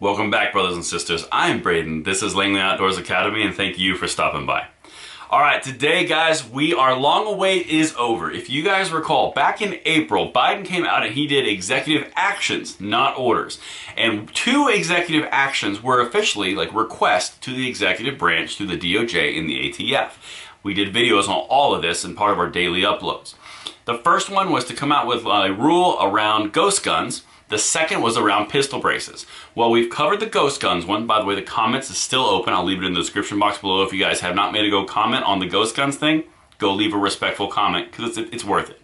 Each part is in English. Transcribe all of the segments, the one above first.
Welcome back, brothers and sisters. I am Braden. This is Langley Outdoors Academy, and thank you for stopping by. All right, today, guys, our long await is over. If you guys recall, back in April, Biden came out and he did executive actions, not orders. And 2 executive actions were officially requests to the executive branch, to the DOJ and the ATF. We did videos on all of this in part of our daily uploads. The first one was to come out with a rule around ghost guns. The second was around pistol braces. Well, we've covered the ghost guns one. By the way, the comments is still open. I'll leave it in the description box below. If you guys have not made a comment on the ghost guns thing, go leave a respectful comment because it's worth it.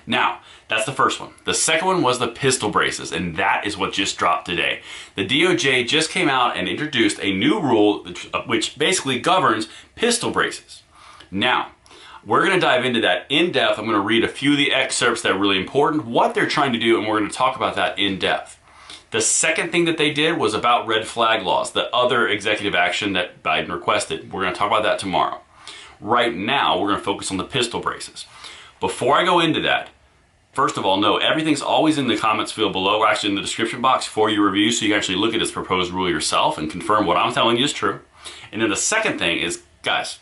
Now, that's the first one. The second one was the pistol braces, and that is what just dropped today. The DOJ just came out and introduced a new rule which basically governs pistol braces. Now, we're going to dive into that in depth. I'm going to read a few of the excerpts that are really important, what they're trying to do, and we're going to talk about that in depth. The second thing that they did was about red flag laws, the other executive action that Biden requested. We're going to talk about that tomorrow. Right now, we're going to focus on the pistol braces. Before I go into that, first of all, no, everything's always in the comments field below, or actually in the description box for your review, so you can actually look at this proposed rule yourself and confirm what I'm telling you is true. And then the second thing is, guys,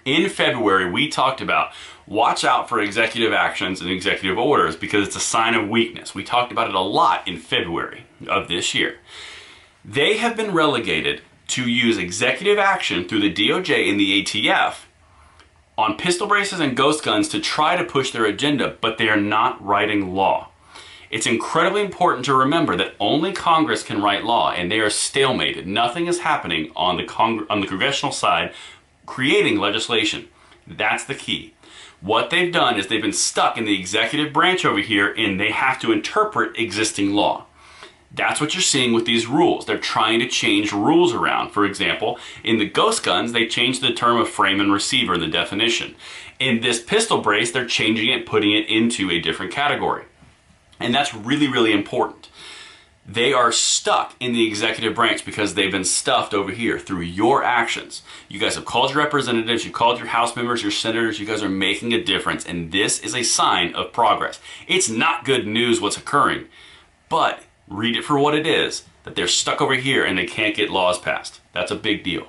in February, we talked about watch out for executive actions and executive orders because it's a sign of weakness. We talked about it a lot in February of this year. They have been relegated to use executive action through the DOJ and the ATF on pistol braces and ghost guns to try to push their agenda, but they are not writing law. It's incredibly important to remember that only Congress can write law, and they are stalemated. Nothing is happening on the congressional side creating legislation. That's the key. What they've done is they've been stuck in the executive branch over here, and they have to interpret existing law. That's what you're seeing with these rules. They're trying to change rules around. For example, in the ghost guns, they changed the term of frame and receiver in the definition. In this pistol brace, they're changing it, putting it into a different category. And that's really, really important. They are stuck in the executive branch because they've been stuffed over here through your actions. You guys have called your representatives, you called your House members, your senators, you guys are making a difference, and this is a sign of progress. It's not good news what's occurring, but read it for what it is, that they're stuck over here and they can't get laws passed. That's a big deal.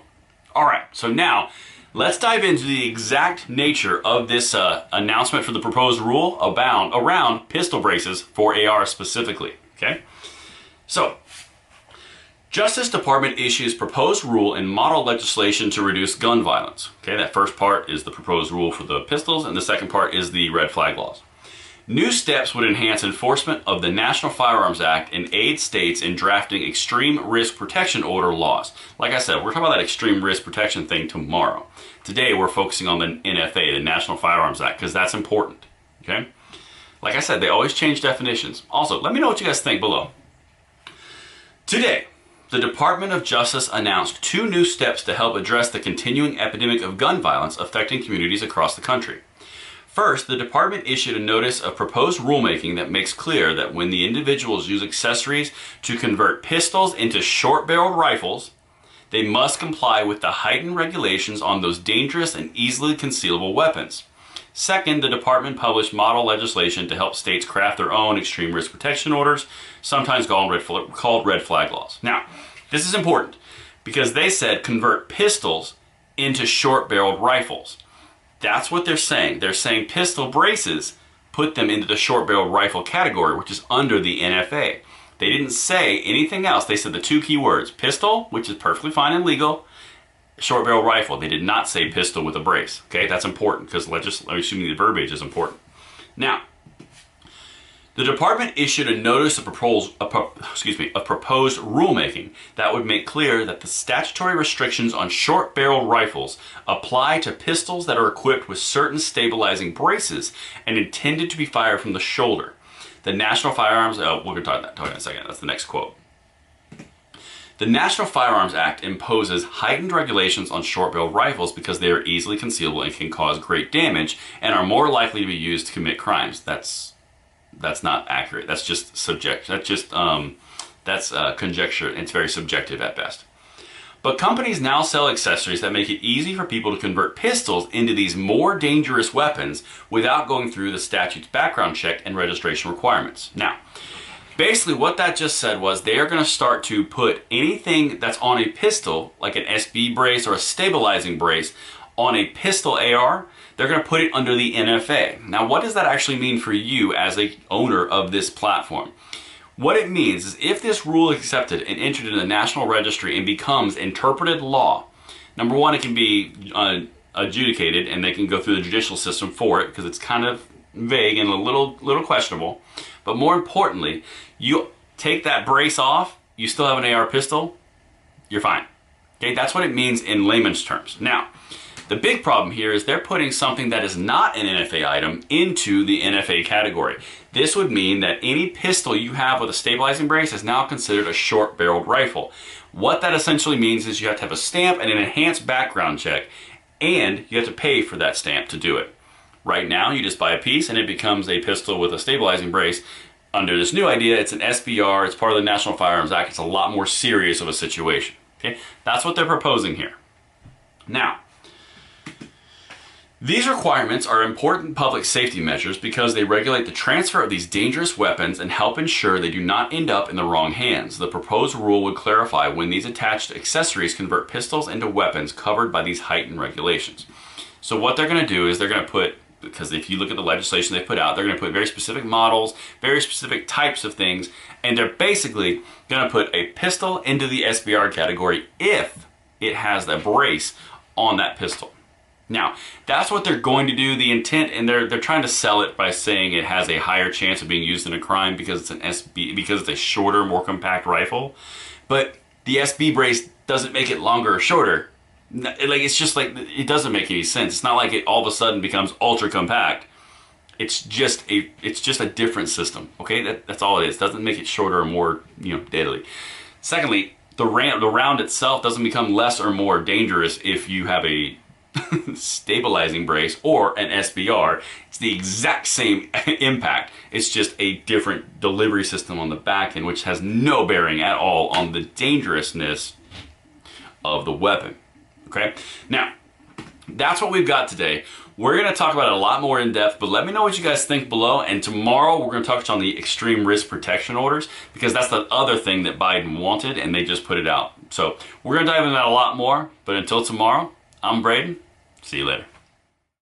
All right, so now let's dive into the exact nature of this announcement for the proposed rule around pistol braces for AR specifically, okay? So, Justice Department issues proposed rule and model legislation to reduce gun violence. Okay, that first part is the proposed rule for the pistols, and the second part is the red flag laws. New steps would enhance enforcement of the National Firearms Act and aid states in drafting extreme risk protection order laws. Like I said, we're talking about that extreme risk protection thing tomorrow. Today, we're focusing on the NFA, the National Firearms Act, because that's important. Okay? Like I said, they always change definitions. Also, let me know what you guys think below. Today, the Department of Justice announced 2 new steps to help address the continuing epidemic of gun violence affecting communities across the country. First, the department issued a notice of proposed rulemaking that makes clear that when the individuals use accessories to convert pistols into short-barreled rifles, they must comply with the heightened regulations on those dangerous and easily concealable weapons. Second, the department published model legislation to help states craft their own extreme risk protection orders, sometimes called red flag laws. Now, this is important because they said convert pistols into short-barreled rifles. That's what they're saying. They're saying pistol braces put them into the short-barreled rifle category, which is under the NFA. They didn't say anything else. They said the 2 key words, pistol, which is perfectly fine and legal, short barrel rifle. They did not say pistol with a brace. Okay, that's important because assuming the verbiage is important. Now, the department issued a notice of proposed rulemaking that would make clear that the statutory restrictions on short barrel rifles apply to pistols that are equipped with certain stabilizing braces and intended to be fired from the shoulder. The National Firearms, we're going to talk about that in a second. That's the next quote. The National Firearms Act imposes heightened regulations on short-barreled rifles because they are easily concealable and can cause great damage and are more likely to be used to commit crimes. That's not accurate. That's just conjecture. It's very subjective at best. But companies now sell accessories that make it easy for people to convert pistols into these more dangerous weapons without going through the statute's background check and registration requirements. Now, Basically, what that just said was they are going to start to put anything that's on a pistol, like an SB brace or a stabilizing brace, on a pistol AR. They're going to put it under the NFA. Now, what does that actually mean for you as a owner of this platform? What it means is if this rule is accepted and entered in the National Registry and becomes interpreted law, number one, it can be adjudicated and they can go through the judicial system for it because it's kind of vague and a little questionable. But more importantly, you take that brace off, you still have an AR pistol, you're fine. Okay, that's what it means in layman's terms. Now, the big problem here is they're putting something that is not an NFA item into the NFA category. This would mean that any pistol you have with a stabilizing brace is now considered a short-barreled rifle. What that essentially means is you have to have a stamp and an enhanced background check, and you have to pay for that stamp to do it. Right now, you just buy a piece and it becomes a pistol with a stabilizing brace. Under this new idea, it's an SBR, it's part of the National Firearms Act, it's a lot more serious of a situation. Okay? That's what they're proposing here. Now, these requirements are important public safety measures because they regulate the transfer of these dangerous weapons and help ensure they do not end up in the wrong hands. The proposed rule would clarify when these attached accessories convert pistols into weapons covered by these heightened regulations. So what they're going to do is they're going to put, because if you look at the legislation they put out, they're going to put very specific models, very specific types of things, and they're basically going to put a pistol into the SBR category if it has a brace on that pistol. Now, that's what they're going to do. The intent, and they're trying to sell it by saying it has a higher chance of being used in a crime because it's an SB, because it's a shorter, more compact rifle. But the SB brace doesn't make it longer or shorter. It's just like, it doesn't make any sense. It's not like it all of a sudden becomes ultra compact. It's just a different system. Okay, that's all it is. It doesn't make it shorter or more, deadly. Secondly, the round itself doesn't become less or more dangerous if you have a stabilizing brace or an SBR. It's the exact same impact. It's just a different delivery system on the back end, which has no bearing at all on the dangerousness of the weapon. Okay, now that's what we've got today. We're going to talk about it a lot more in depth, but let me know what you guys think below. And tomorrow we're going to touch on the extreme risk protection orders, because that's the other thing that Biden wanted and they just put it out. So we're going to dive into that a lot more, but until tomorrow, I'm Braden. See you later.